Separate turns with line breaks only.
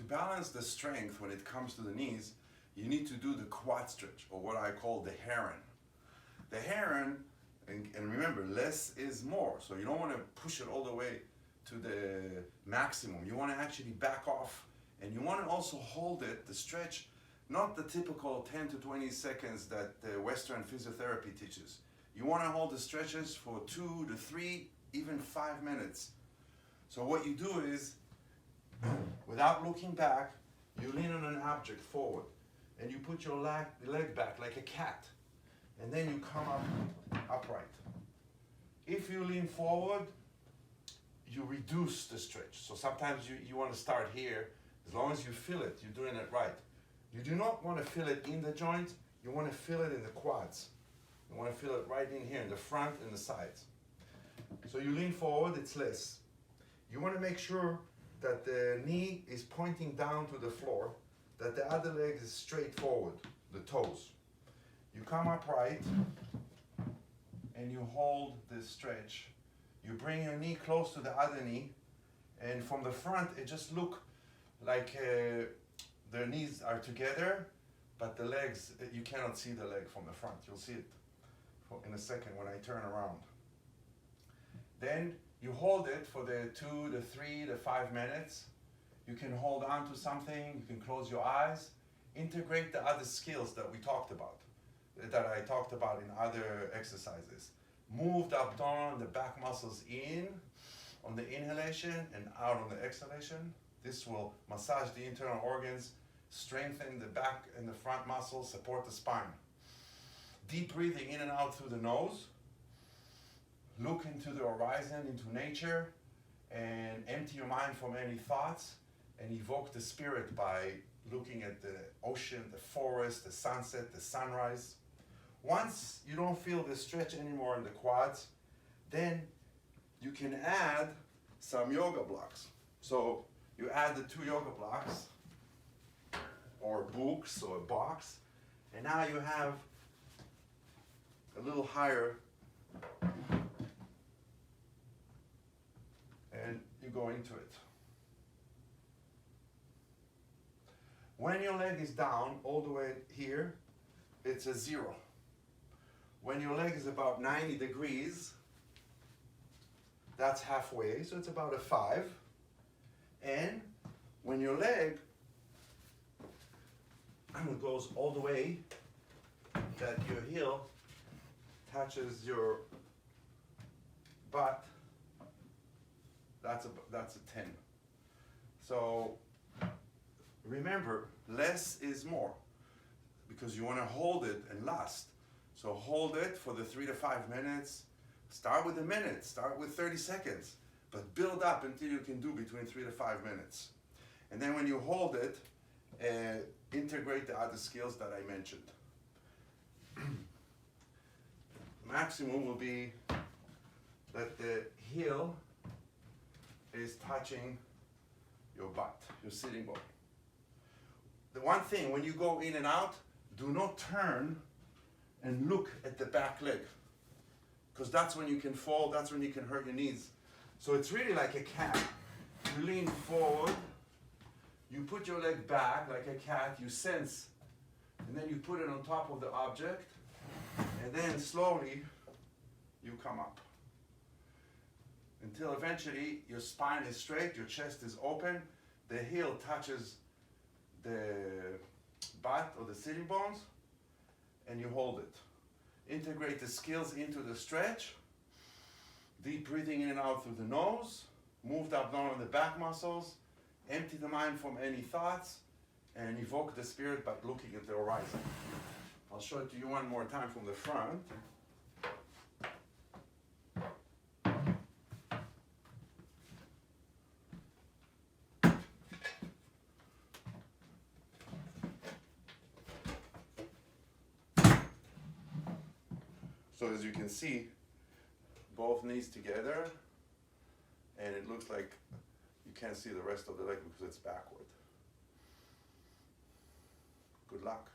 balance the strength when it comes to the knees, you need to do the quad stretch, or what I call the Heron. The Heron, and remember, less is more. So you don't want to push it all the way to the maximum. You want to actually back off, and you want to also hold it, the stretch, not the typical 10 to 20 seconds that Western physiotherapy teaches. You want to hold the stretches for 2 to 3, even 5 minutes. So what you do is, without looking back, you lean on an object forward, and you put your leg back like a cat, and then you come up upright. If you lean forward, you reduce the stretch. So sometimes you want to start here. As long as you feel it, you're doing it right. You do not want to feel it in the joint, you want to feel it in the quads. You want to feel it right in here, in the front and the sides. So you lean forward, it's less. You want to make sure that the knee is pointing down to the floor, that the other leg is straight forward, the toes. You come upright and you hold this stretch. You bring your knee close to the other knee, and from the front it just look like their knees are together, but the legs, you cannot see the leg from the front. You'll see it in a second when I turn around. Then you hold it for the 2 to 3 to 5 minutes. You can hold on to something, you can close your eyes, integrate the other skills that we talked about, that I talked about in other exercises. Move the abdomen, the back muscles in on the inhalation and out on the exhalation. This will massage the internal organs, strengthen the back and the front muscles, support the spine. Deep breathing in and out through the nose. Look into the horizon, into nature, and empty your mind from any thoughts, and evoke the spirit by looking at the ocean, the forest, the sunset, the sunrise. Once you don't feel the stretch anymore in the quads, then you can add some yoga blocks. So you add the 2 yoga blocks, or books, or a box, and now you have a little higher, and you go into it. When your leg is down all the way here, it's a 0. When your leg is about 90 degrees, that's halfway, so it's about a 5. And when your leg goes all the way, that your heel touches your butt, that's a 10. So remember, less is more, because you want to hold it and last. So hold it for the 3 to 5 minutes. Start with a minute, start with 30 seconds, but build up until you can do between 3 to 5 minutes. And then when you hold it, integrate the other skills that I mentioned. Maximum will be that the heel is touching your butt, your sitting bone. The one thing, when you go in and out, do not turn and look at the back leg, because that's when you can fall, that's when you can hurt your knees. So it's really like a cat. You lean forward, you put your leg back like a cat, you sense, and then you put it on top of the object, and then slowly you come up. Until eventually your spine is straight, your chest is open, the heel touches the butt or the sitting bones, and you hold it. Integrate the skills into the stretch. Deep breathing in and out through the nose. Move the abdomen and the back muscles. Empty the mind from any thoughts, and evoke the spirit by looking at the horizon. I'll show it to you one more time from the front. So as you can see, both knees together, and it looks like you can't see the rest of the leg because it's backward. Good luck.